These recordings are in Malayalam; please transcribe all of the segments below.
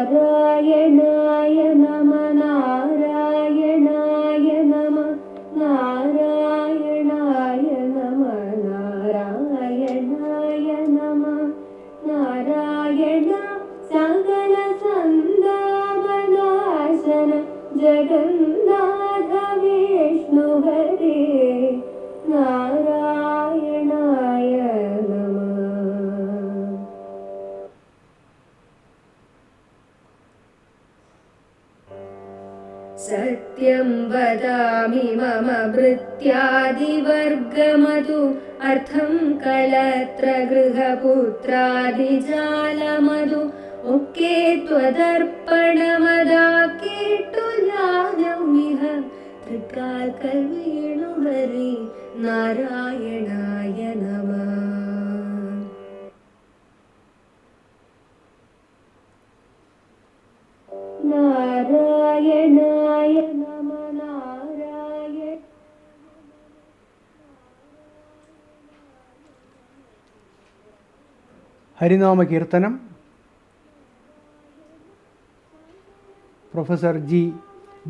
നാരായണായ നമ നാരായണായ നമ നാരായണായ നമ നാരായണായ നമ നാരായണ സകല സന്താപനാശന ജഗന്നാഥ വിഷ്ണു ഹരേ നാരായണായ നമ. സത്യം വദാമി മമ ഭൃത്യാദിവർഗമതു അർത്ഥം കളത്ര ഗൃഹപുത്രാദിജാലമതു ഒക്കെ ത്വദർപ്പണമതാക്കിട്ടു ഞാനമിഹ തൃക്കാൽക്കൽ വീണു ഹരി നാരായണായ നമ. നാരായണായ നമ നാരായണ. ഹരിനാമ കീർത്തനം professor G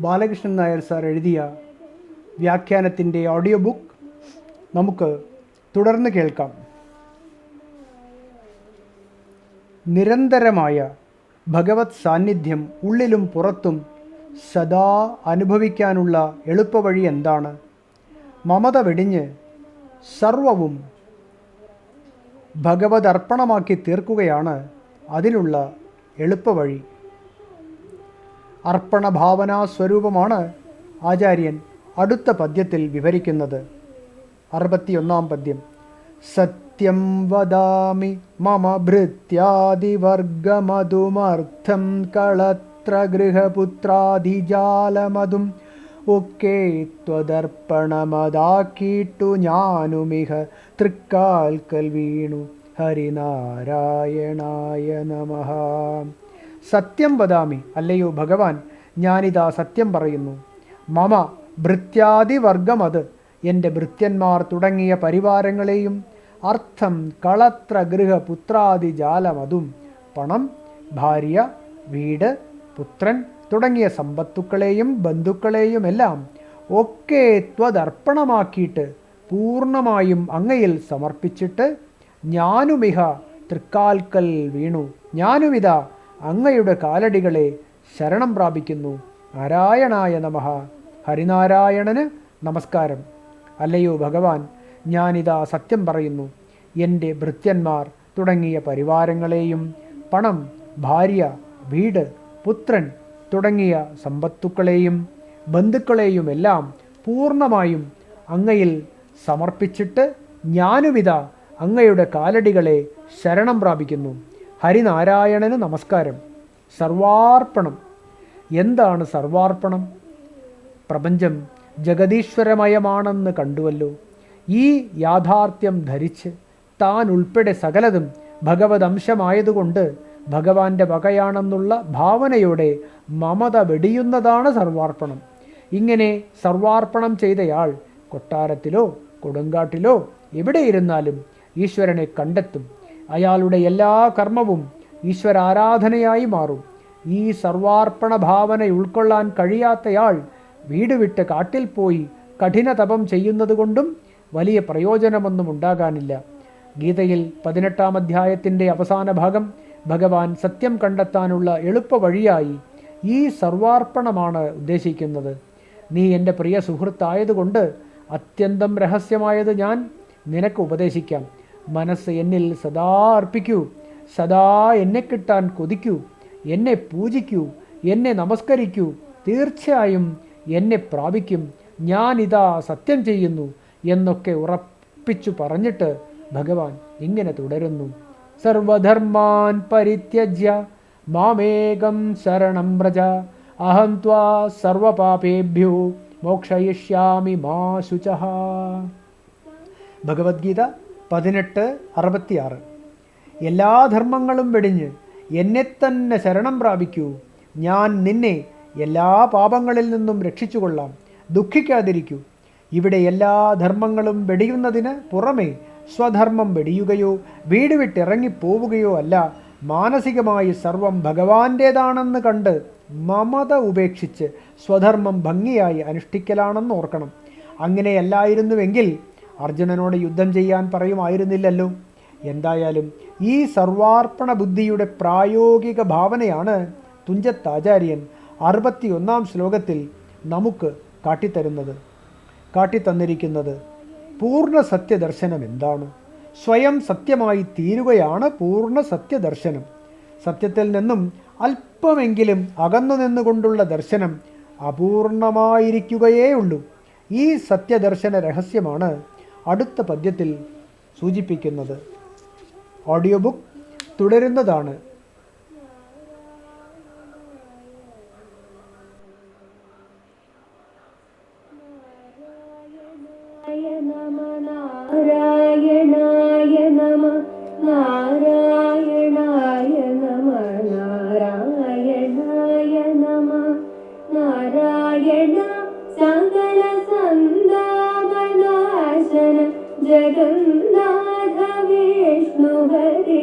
Balakrishnan Nair sir എഴുതിയ വ്യാഖ്യാനത്തിൻ്റെ ഓഡിയോ ബുക്ക് നമുക്ക് തുടർന്ന് കേൾക്കാം. നിരന്തരമായ ഭഗവത് സാന്നിധ്യം ഉള്ളിലും പുറത്തും സദാ അനുഭവിക്കാനുള്ള എളുപ്പവഴി എന്താണ്? മമത വെടിഞ്ഞ് സർവവും ഭഗവത് അർപ്പണമാക്കി തീർക്കുകയാണ് അതിനുള്ള എളുപ്പവഴി. അർപ്പണഭാവനാ സ്വരൂപമാണ് ആചാര്യൻ അടുത്ത പദ്യത്തിൽ വിവരിക്കുന്നത്. 61-ാം പദ്യം. സത്യം വദാമി മമ ഭൃത്യാദിവർഗമതുമർത്ഥം കളത്ര ഗൃഹപുത്രാദിജാലമതും ഒക്കെ ത്വദർപ്പണമതാക്കിട്ടു ഞാനുമിഹ തൃക്കാൽക്കൽ വീണു ഹരിനാരായണായ നമഃ. സത്യം വദാമി, അല്ലയോ ഭഗവാൻ, ഞാനിതാ സത്യം പറയുന്നു. മമ ഭൃത്യാദിവർഗമത്, എൻ്റെ ഭൃത്യന്മാർ തുടങ്ങിയ പരിവാരങ്ങളെയും അർത്ഥം കളത്ര ഗൃഹപുത്രാദിജാലമതും, പണം, ഭാര്യ, വീട്, പുത്രൻ തുടങ്ങിയ സമ്പത്തുക്കളെയും ബന്ധുക്കളെയുമെല്ലാം ഒക്കെ ത്വദർപ്പണമാക്കിയിട്ട് പൂർണ്ണമായും അങ്ങയിൽ സമർപ്പിച്ചിട്ട് ഞാനുമിഹ തൃക്കാൽക്കൽ വീണു, ഞാനുമിതാ അങ്ങയുടെ കാലടികളെ ശരണം പ്രാപിക്കുന്നു. നാരായണായ നമഃ. ഹരിനാരായണന് നമസ്കാരം. അല്ലയോ ഭഗവാൻ, ഞാനിതാ സത്യം പറയുന്നു. എൻ്റെ ഭൃത്യന്മാർ തുടങ്ങിയ പരിവാരങ്ങളെയും പണം, ഭാര്യ, വീട്, പുത്രൻ തുടങ്ങിയ സമ്പത്തുക്കളെയും ബന്ധുക്കളെയുമെല്ലാം പൂർണ്ണമായും അങ്ങയിൽ സമർപ്പിച്ചിട്ട് ഞാനുമിതാ അങ്ങയുടെ കാലടികളെ ശരണം പ്രാപിക്കുന്നു. ഹരിനാരായണന് നമസ്കാരം. സർവാർപ്പണം. എന്താണ് സർവാർപ്പണം? പ്രപഞ്ചം ജഗദീശ്വരമയമാണെന്ന് കണ്ടുവല്ലോ. ഈ യാഥാർത്ഥ്യം ധരിച്ച് താൻ ഉൾപ്പെടെ സകലതും ഭഗവത് അംശമായതുകൊണ്ട് ഭഗവാന്റെ വകയാണെന്നുള്ള ഭാവനയോടെ മമത വെടിയുന്നതാണ് സർവാർപ്പണം. ഇങ്ങനെ സർവാർപ്പണം ചെയ്തയാൾ കൊട്ടാരത്തിലോ കൊടുങ്കാട്ടിലോ എവിടെയിരുന്നാലും ഈശ്വരനെ കണ്ടെത്തും. അയാളുടെ എല്ലാ കർമ്മവും ഈശ്വരാരാധനയായി മാറും. ഈ സർവാർപ്പണ ഭാവന ഉൾക്കൊള്ളാൻ കഴിയാത്തയാൾ വീട് വിട്ട് കാട്ടിൽ പോയി കഠിന തപം ചെയ്യുന്നത് കൊണ്ടും വലിയ പ്രയോജനമൊന്നും ഉണ്ടാകാനില്ല. ഗീതയിൽ 18-ാം അധ്യായത്തിൻ്റെ അവസാന ഭാഗം ഭഗവാൻ സത്യം കണ്ടെത്താനുള്ള എളുപ്പ വഴിയായി ഈ സർവാർപ്പണമാണ് ഉദ്ദേശിക്കുന്നത്. നീ എൻ്റെ പ്രിയ സുഹൃത്തായതുകൊണ്ട് അത്യന്തം രഹസ്യമായത് ഞാൻ നിനക്ക് ഉപദേശിക്കാം. മനസ്സ് എന്നിൽ സദാ അർപ്പിക്കൂ, സദാ എന്നെ കിട്ടാൻ കൊതിക്കൂ, എന്നെ പൂജിക്കൂ, എന്നെ നമസ്കരിക്കൂ, തീർച്ചയായും എന്നെ പ്രാപിക്കും. ഞാനിതാ സത്യം ചെയ്യുന്നു എന്നൊക്കെ ഉറപ്പിച്ചു പറഞ്ഞിട്ട് ഭഗവാൻ ഇങ്ങനെ തുടരുന്നു. സർവധർമാൻ പരിത്യജ്യ മാമേകം ശരണം വ്രജ അഹം ത്വാ സർവപാപേഭ്യോ മോക്ഷയിഷ്യാമി മാ ശുചഃ. ഭഗവത്ഗീത 18:66. എല്ലാ ധർമ്മങ്ങളും വെടിഞ്ഞ് എന്നെ തന്നെ ശരണം പ്രാപിക്കൂ. ഞാൻ നിന്നെ എല്ലാ പാപങ്ങളിൽ നിന്നും രക്ഷിച്ചുകൊള്ളാം. ദുഃഖിക്കാതിരിക്കൂ. ഇവിടെ എല്ലാ ധർമ്മങ്ങളും വെടിയുന്നതിന് പുറമെ സ്വധർമ്മം വെടിയുകയോ വീട് വിട്ടിറങ്ങിപ്പോവുകയോ അല്ല മാനസികമായി സർവം ഭഗവാന്റേതാണെന്ന് കണ്ട് മമത ഉപേക്ഷിച്ച് സ്വധർമ്മം ഭംഗിയായി അനുഷ്ഠിക്കലാണെന്ന് ഓർക്കണം. അങ്ങനെയല്ലായിരുന്നുവെങ്കിൽ അർജുനനോട് യുദ്ധം ചെയ്യാൻ പറയുമായിരുന്നില്ലല്ലോ. എന്തായാലും ഈ സർവാർപ്പണ ബുദ്ധിയുടെ പ്രായോഗിക ഭാവനയാണ് തുഞ്ചത്താചാര്യൻ 61-ാം ശ്ലോകത്തിൽ നമുക്ക് കാട്ടിത്തന്നിരിക്കുന്നത്. പൂർണ്ണ സത്യദർശനം എന്താണ്? സ്വയം സത്യമായി തീരുകയാണ് പൂർണ്ണ സത്യദർശനം. സത്യത്തിൽ നിന്നും അല്പമെങ്കിലും അകന്നു നിന്നുകൊണ്ടുള്ള ദർശനം അപൂർണമായിരിക്കുകയേ ഉള്ളൂ. ഈ സത്യദർശന രഹസ്യമാണ് അടുത്ത പദ്യത്തിൽ സൂചിപ്പിക്കുന്നത്. ഓഡിയോ ബുക്ക് തുടരുന്നതാണ്. നാരായണായ നമ നാരായണായ നമ നാരായണായ നമ നാരായണ സകല സന്താപനാശന ജഗന്നാഥ വിഷ്ണു ഹരേ